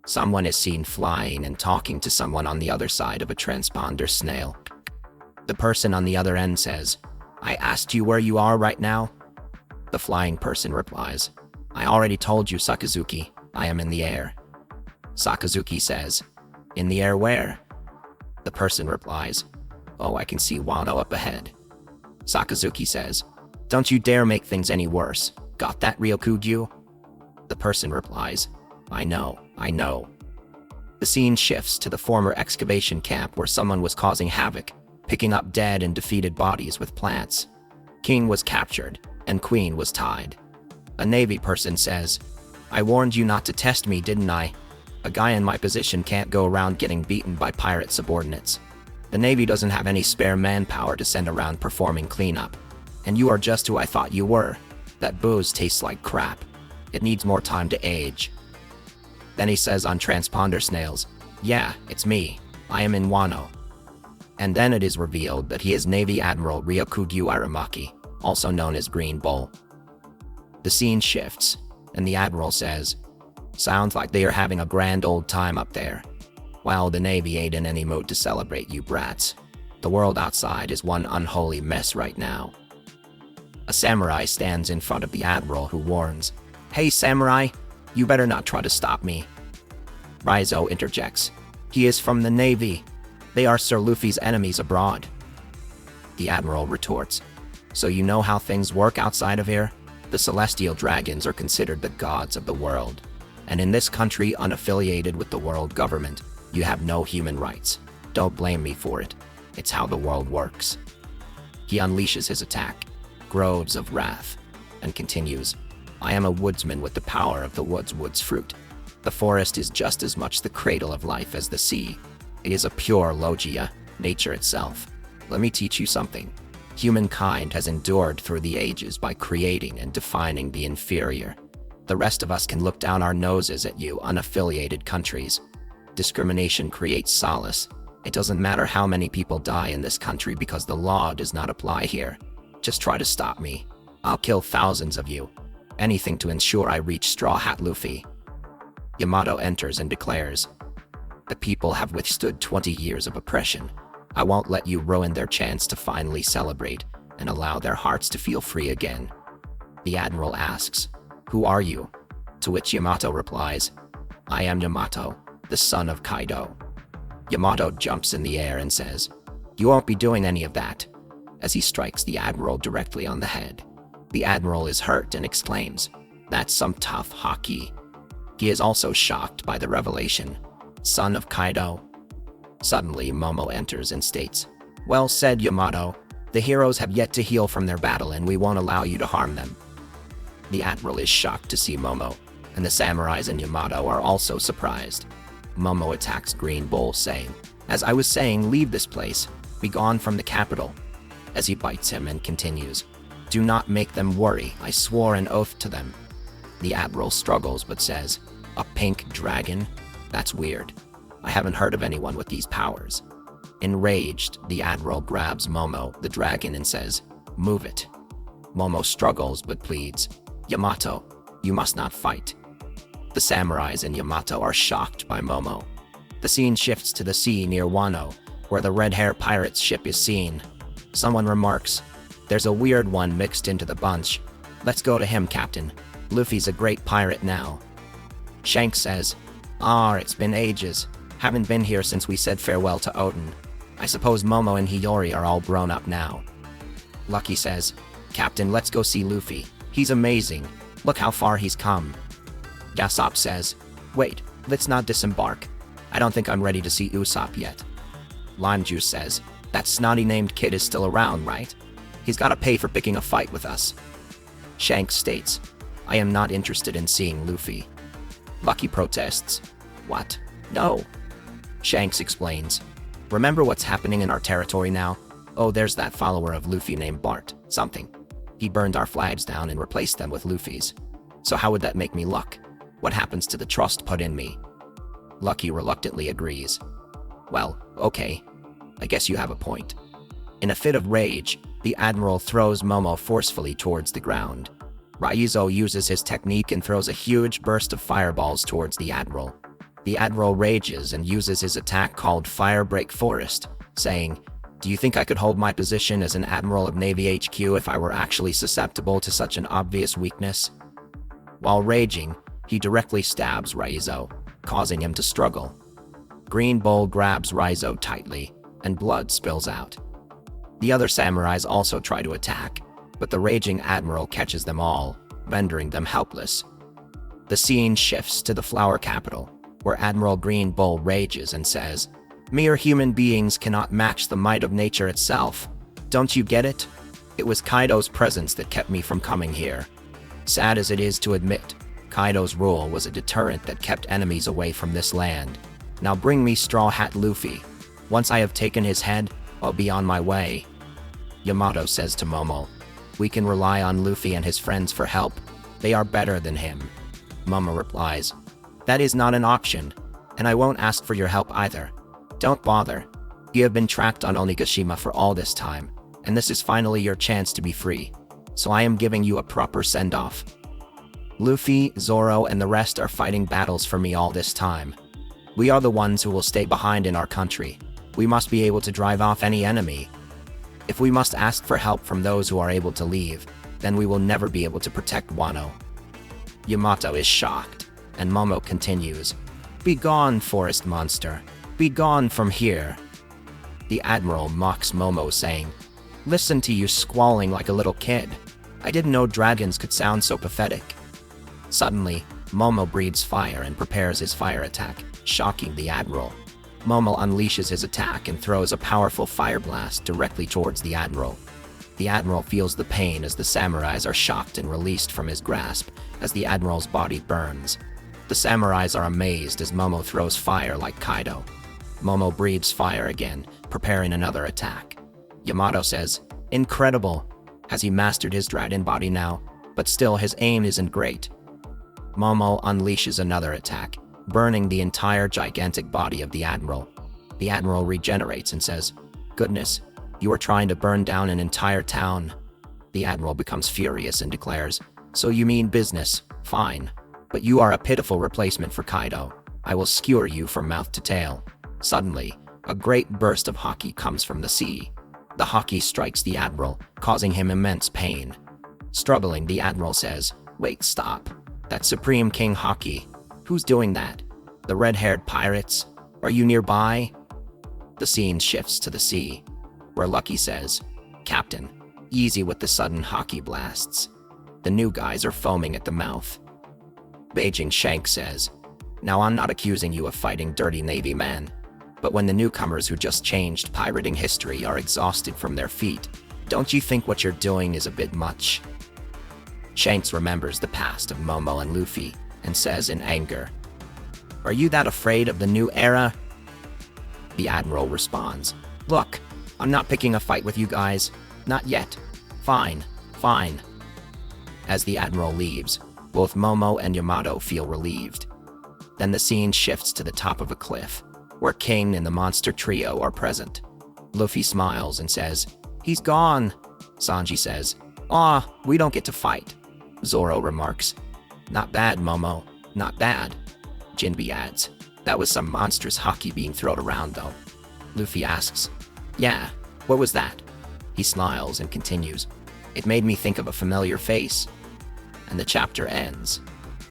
Someone is seen flying and talking to someone on the other side of a transponder snail. The person on the other end says, "I asked you where you are right now?" The flying person replies, "I already told you, Sakazuki. I am in the air." Sakazuki says, "In the air where?" The person replies, "Oh, I can see Wano up ahead." Sakazuki says, "Don't you dare make things any worse. Got that, Ryokugyu?" The person replies, I know. The scene shifts to the former excavation camp where someone was causing havoc, picking up dead and defeated bodies with plants. King was captured, and Queen was tied. A Navy person says, "I warned you not to test me, didn't I? A guy in my position can't go around getting beaten by pirate subordinates. The Navy doesn't have any spare manpower to send around performing cleanup. And you are just who I thought you were. That booze tastes like crap. It needs more time to age." Then he says on transponder snails, "Yeah, it's me. I am in Wano." And then it is revealed that he is Navy Admiral Ryokugyu Aramaki, also known as Green Bull. The scene shifts, and the Admiral says, "Sounds like they are having a grand old time up there. Well, the Navy ain't in any mood to celebrate you brats. The world outside is one unholy mess right now." A samurai stands in front of the Admiral who warns, "Hey samurai, you better not try to stop me." Raizo interjects, "He is from the Navy. They are Sir Luffy's enemies abroad." The Admiral retorts, "So you know how things work outside of here? The celestial dragons are considered the gods of the world. And in this country unaffiliated with the world government, you have no human rights. Don't blame me for it. It's how the world works." He unleashes his attack, Groves of Wrath, and continues, "I am a woodsman with the power of the woods fruit. The forest is just as much the cradle of life as the sea. It is a pure logia, nature itself. Let me teach you something. Humankind has endured through the ages by creating and defining the inferior. The rest of us can look down our noses at you unaffiliated countries. Discrimination creates solace. It doesn't matter how many people die in this country because the law does not apply here. Just try to stop me. I'll kill thousands of you. Anything to ensure I reach Straw Hat Luffy." Yamato enters and declares, "The people have withstood 20 years of oppression. I won't let you ruin their chance to finally celebrate and allow their hearts to feel free again." The Admiral asks, "Who are you?" To which Yamato replies, "I am Yamato, the son of Kaidou." Yamato jumps in the air and says, "You won't be doing any of that," as he strikes the Admiral directly on the head. The Admiral is hurt and exclaims, "That's some tough Haki." He is also shocked by the revelation, "Son of Kaidou." Suddenly, Momo enters and states, "Well said, Yamato. The heroes have yet to heal from their battle and we won't allow you to harm them." The Admiral is shocked to see Momo, and the samurais and Yamato are also surprised. Momo attacks Green Bull, saying, "As I was saying, leave this place. Be gone from the capital." As he bites him and continues, "Do not make them worry. I swore an oath to them." The Admiral struggles but says, "A pink dragon? That's weird. I haven't heard of anyone with these powers." Enraged, the Admiral grabs Momo, the dragon, and says, "Move it." Momo struggles but pleads, "Yamato, you must not fight." The samurais and Yamato are shocked by Momo. The scene shifts to the sea near Wano, where the red hair pirate's ship is seen. Someone remarks, "There's a weird one mixed into the bunch. Let's go to him, Captain. Luffy's a great pirate now." Shanks says, It's been ages. Haven't been here since we said farewell to Odin. I suppose Momo and Hiyori are all grown up now." Lucky says, "Captain, let's go see Luffy. He's amazing. Look how far he's come." Yasop says, "Wait, let's not disembark. I don't think I'm ready to see Usopp yet." Lime Juice says, "That snotty named kid is still around, right? He's gotta pay for picking a fight with us." Shanks states, "I am not interested in seeing Luffy." Lucky protests, "What? No." Shanks explains, "Remember what's happening in our territory now? Oh, there's that follower of Luffy named Bart, something. He burned our flags down and replaced them with Luffy's. So how would that make me look? What happens to the trust put in me?" Lucky reluctantly agrees. "Well, okay. I guess you have a point." In a fit of rage, the Admiral throws Momo forcefully towards the ground. Raizo uses his technique and throws a huge burst of fireballs towards the Admiral. The Admiral rages and uses his attack called Firebreak Forest, saying, "Do you think I could hold my position as an Admiral of Navy HQ if I were actually susceptible to such an obvious weakness?" While raging, he directly stabs Raizo, causing him to struggle. Green Bull grabs Raizo tightly, and blood spills out. The other samurais also try to attack, but the raging Admiral catches them all, rendering them helpless. The scene shifts to the Flower Capital, where Admiral Green Bull rages and says, "Mere human beings cannot match the might of nature itself. Don't you get it? It was Kaidou's presence that kept me from coming here. Sad as it is to admit, Kaidou's rule was a deterrent that kept enemies away from this land. Now bring me Straw Hat Luffy. Once I have taken his head, I'll be on my way." Yamato says to Momo, "We can rely on Luffy and his friends for help. They are better than him." Momo replies, "That is not an option, and I won't ask for your help either. Don't bother. You have been trapped on Onigashima for all this time, and this is finally your chance to be free. So I am giving you a proper send-off. Luffy, Zoro, and the rest are fighting battles for me all this time. We are the ones who will stay behind in our country. We must be able to drive off any enemy. If we must ask for help from those who are able to leave, then we will never be able to protect Wano." Yamato is shocked, and Momo continues, "Be gone, forest monster. Be gone from here." The Admiral mocks Momo, saying, "Listen to you squalling like a little kid. I didn't know dragons could sound so pathetic." Suddenly, Momo breathes fire and prepares his fire attack, shocking the Admiral. Momo unleashes his attack and throws a powerful fire blast directly towards the Admiral. The Admiral feels the pain as the samurais are shocked and released from his grasp as the Admiral's body burns. The samurais are amazed as Momo throws fire like Kaidou. Momo breathes fire again, preparing another attack. Yamato says, "Incredible. Has he mastered his dragon body now? But still his aim isn't great." Momo unleashes another attack, burning the entire gigantic body of the Admiral. The Admiral regenerates and says, "Goodness, you are trying to burn down an entire town." The Admiral becomes furious and declares, "So you mean business? Fine. But you are a pitiful replacement for Kaidou. I will skewer you from mouth to tail." Suddenly, a great burst of Haki comes from the sea. The Haki strikes the Admiral, causing him immense pain. Struggling, the Admiral says, "Wait, stop. That's Supreme King Haki. Who's doing that? The red-haired pirates? Are you nearby?" The scene shifts to the sea, where Lucky says, "Captain, easy with the sudden Haki blasts. The new guys are foaming at the mouth." Beijing Shanks says, "Now I'm not accusing you of fighting dirty Navy man, but when the newcomers who just changed pirating history are exhausted from their feet, don't you think what you're doing is a bit much?" Shanks remembers the past of Momo and Luffy and says in anger, "Are you that afraid of the new era?" The Admiral responds, "Look, I'm not picking a fight with you guys. Not yet. Fine, fine." As the Admiral leaves, both Momo and Yamato feel relieved. Then the scene shifts to the top of a cliff, where King and the monster trio are present. Luffy smiles and says, "He's gone." Sanji says, "Aw, we don't get to fight." Zoro remarks, "Not bad, Momo, not bad." Jinbe adds, "That was some monstrous Haki being thrown around, though." Luffy asks, "Yeah, what was that?" He smiles and continues, "It made me think of a familiar face." And the chapter ends.